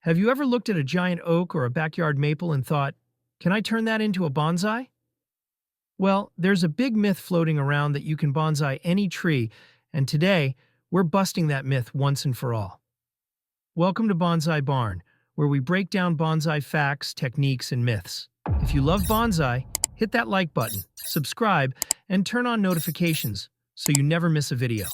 Have you ever looked at a giant oak or a backyard maple and thought, can I turn that into a bonsai? Well, there's a big myth floating around that you can bonsai any tree, and today, we're busting that myth once and for all. Welcome to Bonsai Barn, where we break down bonsai facts, techniques, and myths. If you love bonsai, hit that like button, subscribe, and turn on notifications so you never miss a video.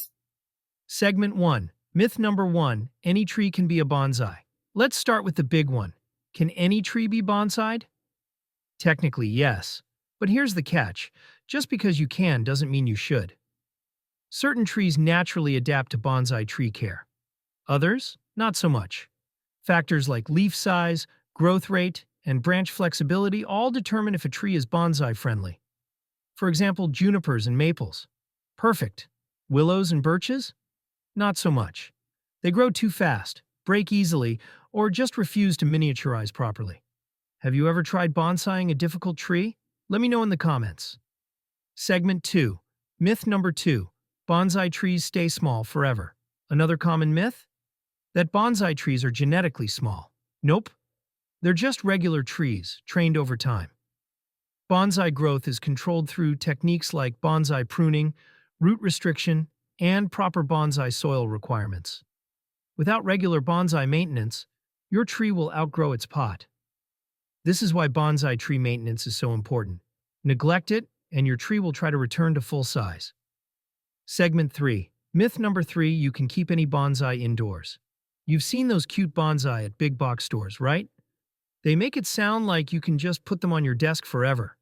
Segment 1. Myth number 1. Any tree can be a bonsai. Let's start with the big one. Can any tree be bonsai'd? Technically, yes. But here's the catch. Just because you can doesn't mean you should. Certain trees naturally adapt to bonsai tree care. Others, not so much. Factors like leaf size, growth rate, and branch flexibility all determine if a tree is bonsai-friendly. For example, junipers and maples. Perfect. Willows and birches? Not so much. They grow too fast, break easily, or just refuse to miniaturize properly. Have you ever tried bonsaiing a difficult tree? Let me know in the comments. Segment 2. Myth number 2. Bonsai trees stay small forever. Another common myth? That bonsai trees are genetically small. Nope. They're just regular trees, trained over time. Bonsai growth is controlled through techniques like bonsai pruning, root restriction, and proper bonsai soil requirements. Without regular bonsai maintenance, your tree will outgrow its pot. This is why bonsai tree maintenance is so important. Neglect it, and your tree will try to return to full size. Segment 3. Myth number 3. You can keep any bonsai indoors. You've seen those cute bonsai at big box stores, right? They make it sound like you can just put them on your desk forever.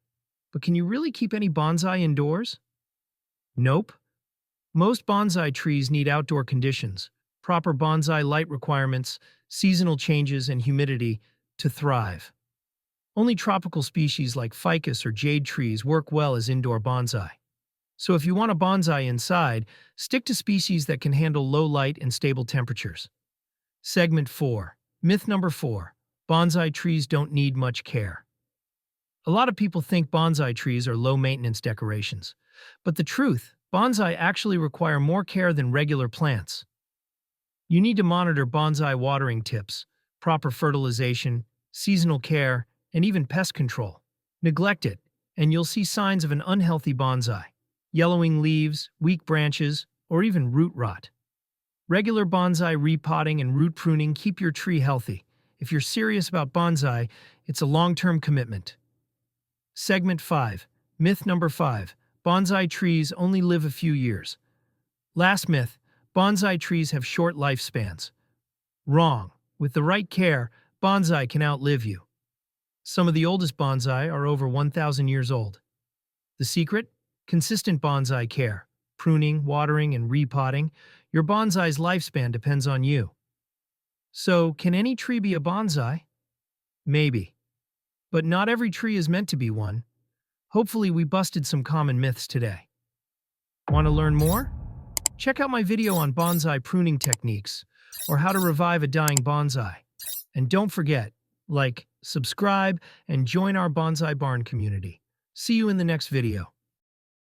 But can you really keep any bonsai indoors? Nope. Most bonsai trees need outdoor conditions, proper bonsai light requirements, seasonal changes, and humidity to thrive. Only tropical species like ficus or jade trees work well as indoor bonsai. So if you want a bonsai inside, stick to species that can handle low light and stable temperatures. Segment 4. Myth number 4. Bonsai trees don't need much care. A lot of people think bonsai trees are low-maintenance decorations. But the truth, bonsai actually require more care than regular plants. You need to monitor bonsai watering tips, proper fertilization, seasonal care, and even pest control. Neglect it, and you'll see signs of an unhealthy bonsai: yellowing leaves, weak branches, or even root rot. Regular bonsai repotting and root pruning keep your tree healthy. If you're serious about bonsai, it's a long-term commitment. Segment 5. Myth number 5. Bonsai trees only live a few years. Last myth, bonsai trees have short lifespans. Wrong. With the right care, bonsai can outlive you. Some of the oldest bonsai are over 1,000 years old. The secret? Consistent bonsai care. Pruning, watering, and repotting. Your bonsai's lifespan depends on you. So, can any tree be a bonsai? Maybe. But not every tree is meant to be one. Hopefully we busted some common myths today. Want to learn more? Check out my video on bonsai pruning techniques or how to revive a dying bonsai. And don't forget, like, subscribe, and join our Bonsai Barn community. See you in the next video.